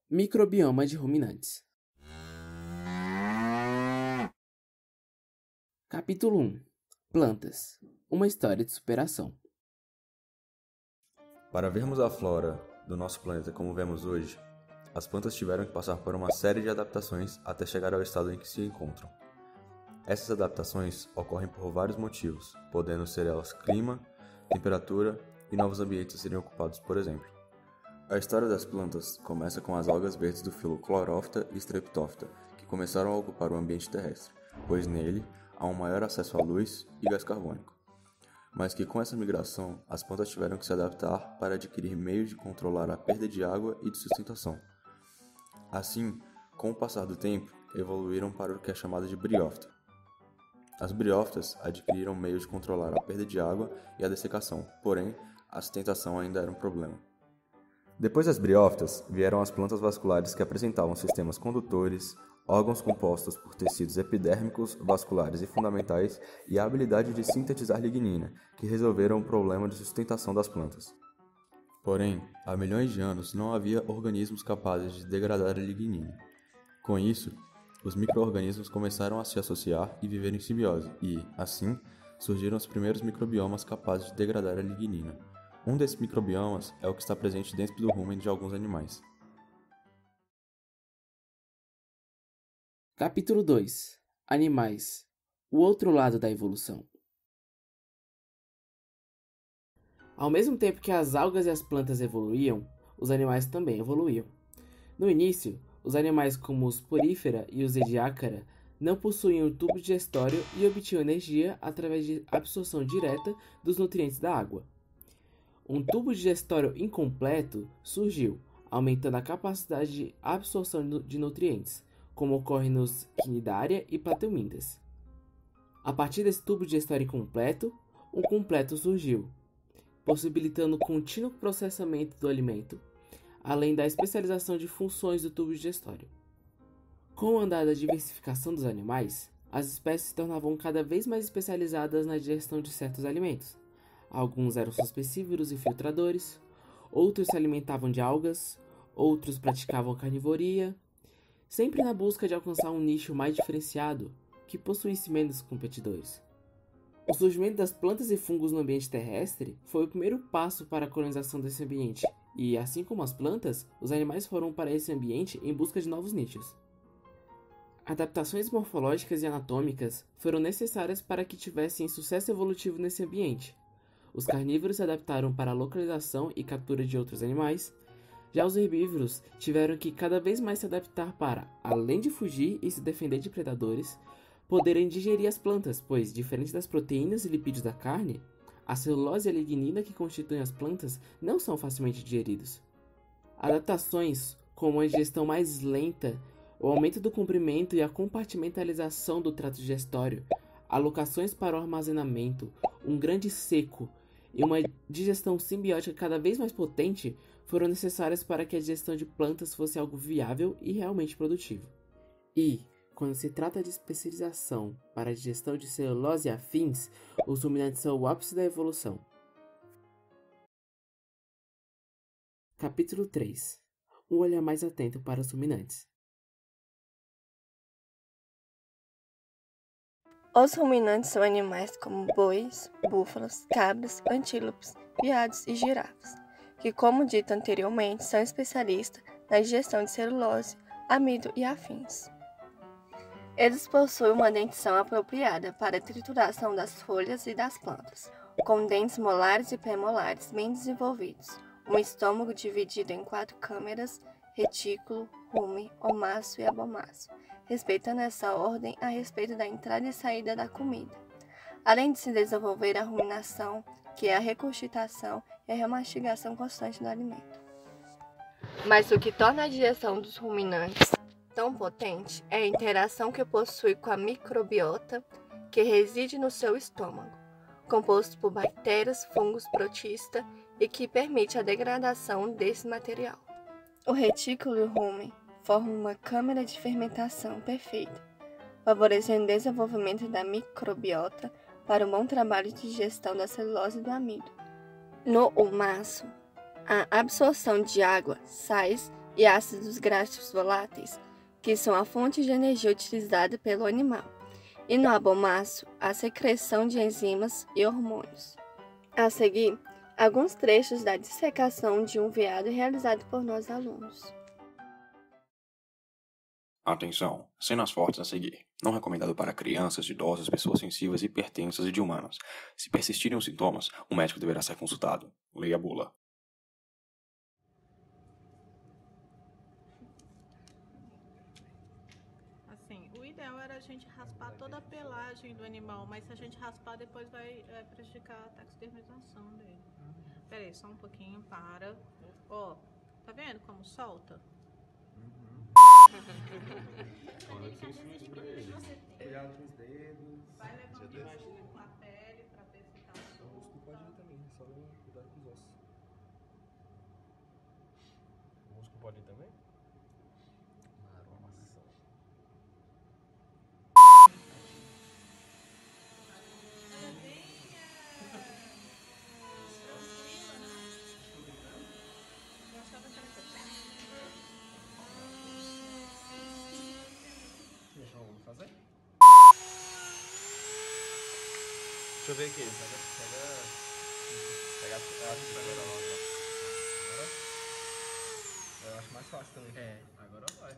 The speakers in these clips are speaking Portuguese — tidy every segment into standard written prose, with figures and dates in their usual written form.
Microbioma de ruminantes. Capítulo 1. Plantas. Uma história de superação. Para vermos a flora do nosso planeta como vemos hoje, as plantas tiveram que passar por uma série de adaptações até chegar ao estado em que se encontram. Essas adaptações ocorrem por vários motivos, podendo ser elas clima, temperatura e novos ambientes a serem ocupados, por exemplo. A história das plantas começa com as algas verdes do filo Chlorophyta e Streptophyta, que começaram a ocupar o ambiente terrestre, pois nele há um maior acesso à luz e gás carbônico. Mas que com essa migração, as plantas tiveram que se adaptar para adquirir meios de controlar a perda de água e de sustentação. Assim, com o passar do tempo, evoluíram para o que é chamado de briófita. As briófitas adquiriram meios de controlar a perda de água e a dessecação, porém, a sustentação ainda era um problema. Depois das briófitas, vieram as plantas vasculares que apresentavam sistemas condutores, órgãos compostos por tecidos epidérmicos, vasculares e fundamentais e a habilidade de sintetizar lignina, que resolveram o problema de sustentação das plantas. Porém, há milhões de anos não havia organismos capazes de degradar a lignina. Com isso, os micro-organismos começaram a se associar e viver em simbiose e, assim, surgiram os primeiros microbiomas capazes de degradar a lignina. Um desses microbiomas é o que está presente dentro do rumen de alguns animais. Capítulo 2. Animais. O outro lado da evolução. Ao mesmo tempo que as algas e as plantas evoluíam, os animais também evoluíam. No início, os animais como os porífera e os ediacara não possuíam tubo digestório e obtinham energia através de absorção direta dos nutrientes da água. Um tubo digestório incompleto surgiu, aumentando a capacidade de absorção de nutrientes, como ocorre nos Cnidaria e Plateumintes. A partir desse tubo digestório incompleto, um completo surgiu, possibilitando o contínuo processamento do alimento, além da especialização de funções do tubo digestório. Com o andar da diversificação dos animais, as espécies se tornavam cada vez mais especializadas na digestão de certos alimentos. Alguns eram suspensívoros e filtradores, outros se alimentavam de algas, outros praticavam carnivoria, sempre na busca de alcançar um nicho mais diferenciado, que possuísse menos competidores. O surgimento das plantas e fungos no ambiente terrestre foi o primeiro passo para a colonização desse ambiente, e assim como as plantas, os animais foram para esse ambiente em busca de novos nichos. Adaptações morfológicas e anatômicas foram necessárias para que tivessem sucesso evolutivo nesse ambiente. Os carnívoros se adaptaram para a localização e captura de outros animais. Já os herbívoros tiveram que cada vez mais se adaptar para, além de fugir e se defender de predadores, poderem digerir as plantas, pois, diferente das proteínas e lipídios da carne, a celulose e a lignina que constituem as plantas não são facilmente digeridos. Adaptações, como a digestão mais lenta, o aumento do comprimento e a compartimentalização do trato digestório, alocações para o armazenamento, um grande seco e uma digestão simbiótica cada vez mais potente foram necessárias para que a digestão de plantas fosse algo viável e realmente produtivo. E, quando se trata de especialização para a digestão de celulose e afins, os ruminantes são o ápice da evolução. Capítulo 3. Um olhar mais atento para os ruminantes. Os ruminantes são animais como bois, búfalos, cabras, antílopes, veados e girafas, que, como dito anteriormente, são especialistas na digestão de celulose, amido e afins. Eles possuem uma dentição apropriada para a trituração das folhas e das plantas, com dentes molares e premolares bem desenvolvidos, um estômago dividido em 4 câmeras, retículo, rumen, omácio e abomácio, respeitando essa ordem a respeito da entrada e saída da comida, além de se desenvolver a ruminação, que é a reconstituição e a remastigação constante do alimento. Mas o que torna a digestão dos ruminantes tão potente é a interação que possui com a microbiota, que reside no seu estômago, composto por bactérias, fungos, protistas e que permite a degradação desse material. O retículo e o rumen formam uma câmara de fermentação perfeita, favorecendo o desenvolvimento da microbiota para um bom trabalho de digestão da celulose e do amido. No omácio, a absorção de água, sais e ácidos graxos voláteis, que são a fonte de energia utilizada pelo animal, e no abomáceo, a secreção de enzimas e hormônios. A seguir, alguns trechos da dissecação de um veado realizado por nós alunos. Atenção! Cenas fortes a seguir. Não recomendado para crianças, idosos, pessoas sensíveis, hipertensas e de humanos. Se persistirem os sintomas, o médico deverá ser consultado. Leia a bula. Assim, o ideal era a gente raspar toda a pelagem do animal, mas se a gente raspar depois vai prejudicar a taxidermização dele. Pera aí, só um pouquinho, para. Ó, tá vendo como solta? Cuidado com os dedos. Vai levando a pele pra ver se tá solta. O músculo pode ir também, só cuidado com os ossos. O músculo pode ir também? Maromação. Vamos fazer? Deixa eu ver aqui. Pega eu acho mais fácil também. É, agora vai.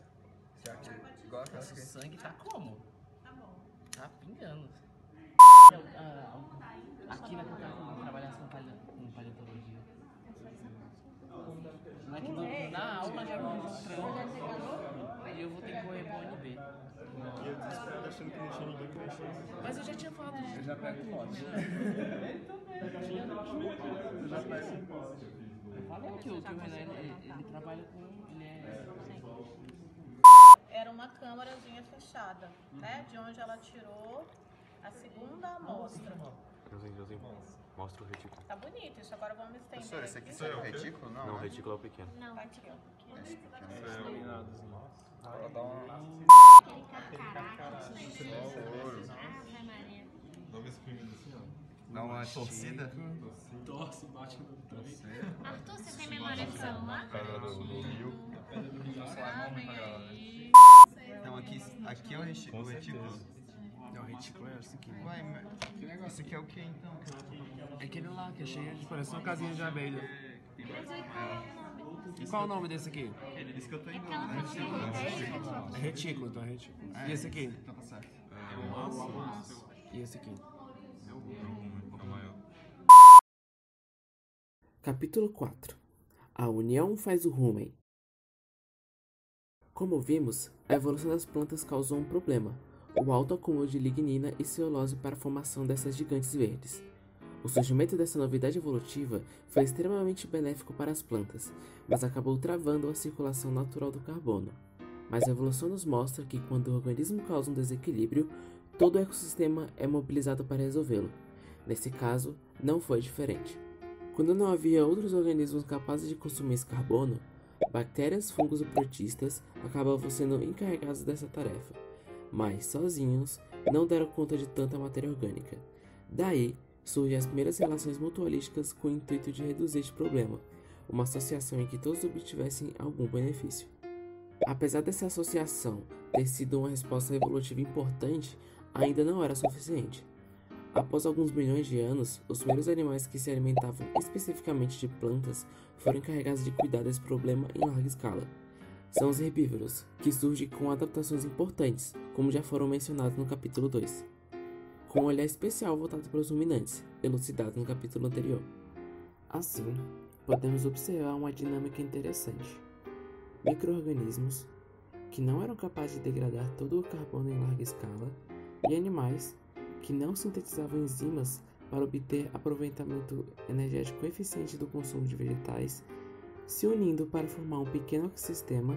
Certo? Igual aquela Nossa, o que... sangue tá como? Tá bom. Tá pingando. Aqui na casa trabalhar com paleontologia. Mas que na aula já vou mostrando. Aí eu vou ter que correr pro UNB. E eu desesperado achando que não tinha ninguém pra mexer. Mas eu já tinha falado disso. Eu já pego o lote. Eu já pego o lote. Eu falei que o Renan, ele trabalha com... Ele é... Era uma câmarazinha fechada, né? De onde ela tirou a segunda amostra. Joãozinho, mostra o retículo. Tá bonito isso, agora vamos estender. Professor, esse aqui é o retículo? Não, o retículo é o pequeno. Tá aqui, ó. Esse pequeno. Ela dá uma... Dá uma torcida? Torce, bate no trem. Arthur, você tem memória de celular? Do rio. Então aqui é o retículo. Não, o retículo é esse aqui. Ué, mas isso aqui é o que então? É aquele lá que é cheio de... Parece uma casinha de abelha. E qual é o nome desse aqui? Isso que eu tô indo. É retículo, então é retículo. E esse aqui? Então tá certo. E esse aqui? Capítulo 4. A união faz o rumen. Como vimos, a evolução das plantas causou um problema, o alto acúmulo de lignina e celulose para a formação dessas gigantes verdes. O surgimento dessa novidade evolutiva foi extremamente benéfico para as plantas, mas acabou travando a circulação natural do carbono. Mas a evolução nos mostra que quando o organismo causa um desequilíbrio, todo o ecossistema é mobilizado para resolvê-lo. Nesse caso, não foi diferente. Quando não havia outros organismos capazes de consumir esse carbono, bactérias, fungos e protistas acabavam sendo encarregados dessa tarefa, mas sozinhos não deram conta de tanta matéria orgânica. Daí surgem as primeiras relações mutualísticas com o intuito de reduzir este problema, uma associação em que todos obtivessem algum benefício. Apesar dessa associação ter sido uma resposta evolutiva importante, ainda não era suficiente. Após alguns milhões de anos, os primeiros animais que se alimentavam especificamente de plantas foram encarregados de cuidar desse problema em larga escala. São os herbívoros, que surgem com adaptações importantes, como já foram mencionados no capítulo 2, com um olhar especial voltado para os ruminantes, elucidado no capítulo anterior. Assim, podemos observar uma dinâmica interessante. Micro-organismos, que não eram capazes de degradar todo o carbono em larga escala, e animais, que não sintetizavam enzimas para obter aproveitamento energético eficiente do consumo de vegetais, se unindo para formar um pequeno ecossistema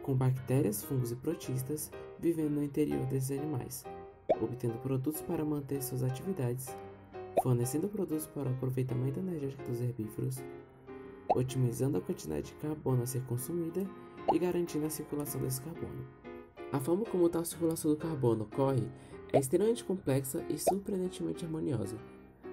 com bactérias, fungos e protistas vivendo no interior desses animais, obtendo produtos para manter suas atividades, fornecendo produtos para o aproveitamento energético dos herbívoros, otimizando a quantidade de carbono a ser consumida e garantindo a circulação desse carbono. A forma como tal circulação do carbono ocorre é extremamente complexa e surpreendentemente harmoniosa.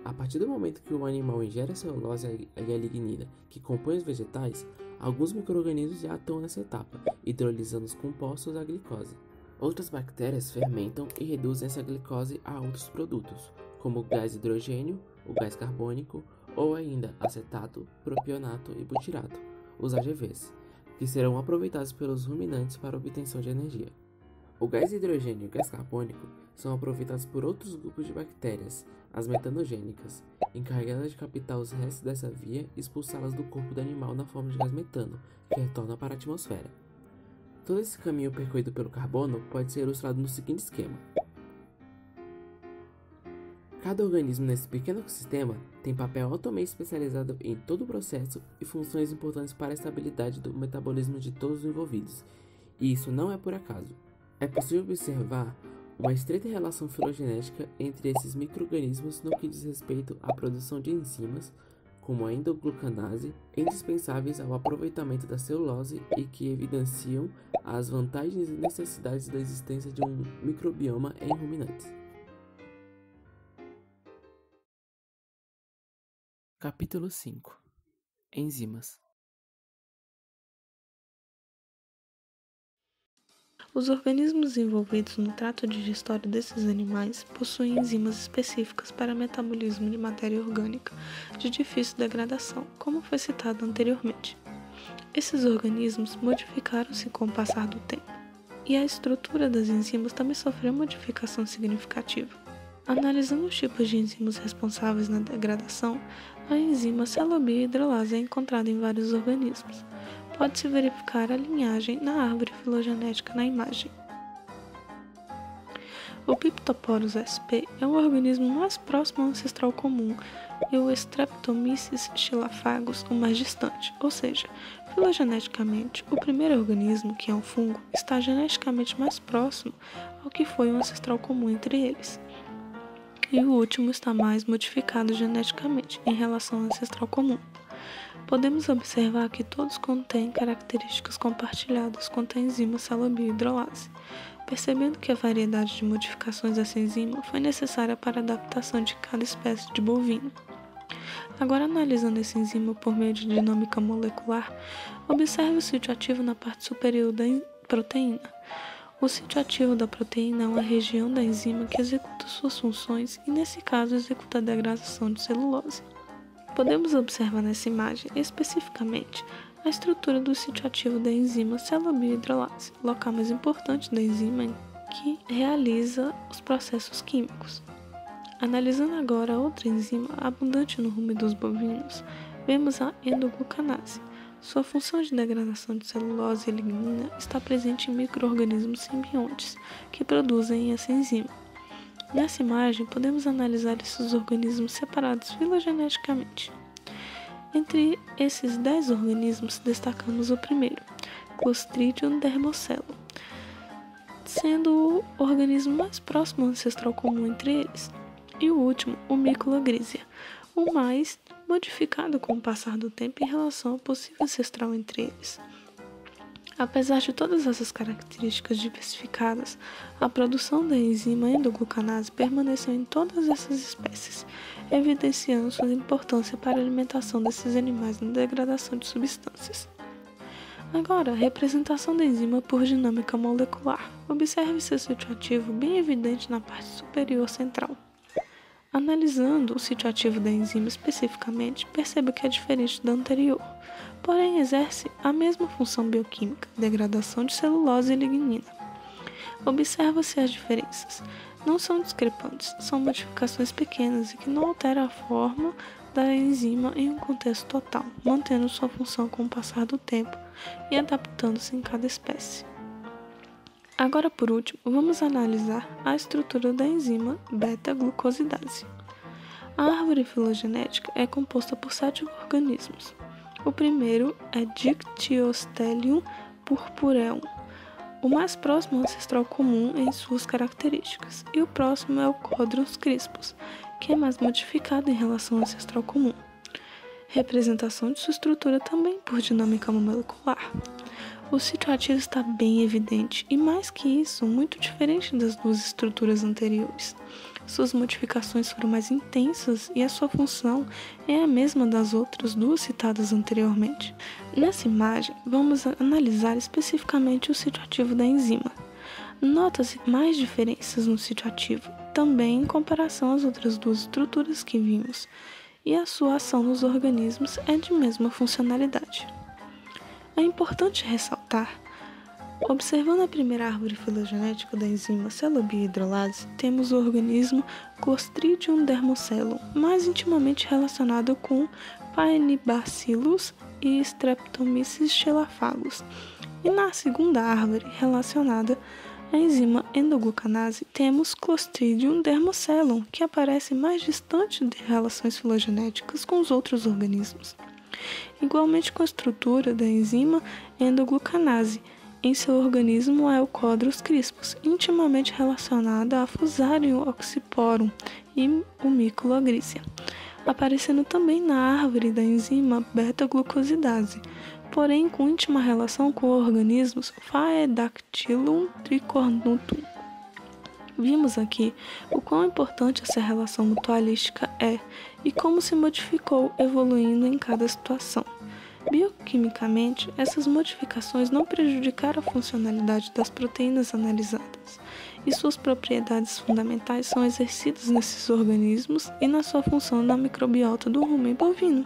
A partir do momento que o animal ingere a celulose e a lignina que compõem os vegetais, Alguns micro-organismos já atuam nessa etapa, hidrolisando os compostos da glicose. Outras bactérias fermentam e reduzem essa glicose a outros produtos, como o gás hidrogênio, o gás carbônico ou ainda acetato, propionato e butirato, os AGVs, que serão aproveitados pelos ruminantes para obtenção de energia. O gás hidrogênio e o gás carbônico são aproveitados por outros grupos de bactérias, as metanogênicas, encarregadas de captar os restos dessa via e expulsá-las do corpo do animal na forma de gás metano, que retorna para a atmosfera. Todo esse caminho percorrido pelo carbono pode ser ilustrado no seguinte esquema. Cada organismo nesse pequeno ecossistema tem papel altamente especializado em todo o processo e funções importantes para a estabilidade do metabolismo de todos os envolvidos, e isso não é por acaso. É possível observar uma estreita relação filogenética entre esses micro-organismos no que diz respeito à produção de enzimas, como a endoglucanase, indispensáveis ao aproveitamento da celulose e que evidenciam as vantagens e necessidades da existência de um microbioma em ruminantes. Capítulo 5. Enzimas. Os organismos envolvidos no trato digestório desses animais possuem enzimas específicas para metabolismo de matéria orgânica de difícil degradação, como foi citado anteriormente. Esses organismos modificaram-se com o passar do tempo, e a estrutura das enzimas também sofreu modificação significativa. Analisando os tipos de enzimas responsáveis na degradação, a enzima celobio-hidrolase é encontrada em vários organismos. Pode-se verificar a linhagem na árvore filogenética na imagem. O Piptoporus sp é o organismo mais próximo ao ancestral comum e o Streptomyces staphylococcus o mais distante, ou seja, filogeneticamente, o primeiro organismo, que é um fungo, está geneticamente mais próximo ao que foi o ancestral comum entre eles. E o último está mais modificado geneticamente em relação ao ancestral comum. Podemos observar que todos contêm características compartilhadas quanto à enzima celobio-hidrolase, percebendo que a variedade de modificações dessa enzima foi necessária para a adaptação de cada espécie de bovino. Agora, analisando essa enzima por meio de dinâmica molecular, observe o sítio ativo na parte superior da proteína. O sítio ativo da proteína é uma região da enzima que executa suas funções e, nesse caso, executa a degradação de celulose. Podemos observar nessa imagem, especificamente, a estrutura do sítio ativo da enzima celobio-hidrolase, local mais importante da enzima que realiza os processos químicos. Analisando agora outra enzima abundante no rumen dos bovinos, vemos a endoglucanase. Sua função de degradação de celulose e lignina está presente em micro-organismos simbiontes, que produzem essa enzima. Nessa imagem, podemos analisar esses organismos separados filogeneticamente. Entre esses 10 organismos, destacamos o primeiro, Clostridium dermocelo, sendo o organismo mais próximo ao ancestral comum entre eles, e o último, o Mycula grisia, o mais modificado com o passar do tempo em relação ao possível ancestral entre eles. Apesar de todas essas características diversificadas, a produção da enzima endoglucanase permaneceu em todas essas espécies, evidenciando sua importância para a alimentação desses animais na degradação de substâncias. Agora, a representação da enzima por dinâmica molecular. Observe seu sítio ativo bem evidente na parte superior central. Analisando o sítio ativo da enzima especificamente, perceba que é diferente da anterior, porém exerce a mesma função bioquímica, degradação de celulose e lignina. Observa-se as diferenças. Não são discrepantes, são modificações pequenas e que não alteram a forma da enzima em um contexto total, mantendo sua função com o passar do tempo e adaptando-se em cada espécie. Agora, por último, vamos analisar a estrutura da enzima beta-glucosidase. A árvore filogenética é composta por 7 organismos. O primeiro é Dictyostelium purpureum, o mais próximo ao ancestral comum em suas características, e o próximo é o Codrus crispus, que é mais modificado em relação ao ancestral comum. representação de sua estrutura também por dinâmica molecular. O sítio ativo está bem evidente e, mais que isso, muito diferente das duas estruturas anteriores. Suas modificações foram mais intensas e a sua função é a mesma das outras duas citadas anteriormente. Nessa imagem, vamos analisar especificamente o sítio ativo da enzima. Nota-se mais diferenças no sítio ativo, também em comparação às outras duas estruturas que vimos, e a sua ação nos organismos é de mesma funcionalidade. É importante ressaltar, observando a primeira árvore filogenética da enzima celobiohidrolase, temos o organismo Clostridium dermocellum, mais intimamente relacionado com Paenibacillus e Streptomyces staphylococcus. E na segunda árvore relacionada à enzima endoglucanase, temos Clostridium dermocellum, que aparece mais distante de relações filogenéticas com os outros organismos. Igualmente com a estrutura da enzima endoglucanase, em seu organismo é o Codrus crispus, intimamente relacionada a Fusarium oxyporum e o Micula grisea, aparecendo também na árvore da enzima beta-glucosidase, porém com íntima relação com organismos Phaedactylum tricornutum. Vimos aqui o quão importante essa relação mutualística é e como se modificou evoluindo em cada situação. Bioquimicamente, essas modificações não prejudicaram a funcionalidade das proteínas analisadas, e suas propriedades fundamentais são exercidas nesses organismos e na sua função na microbiota do rumen bovino.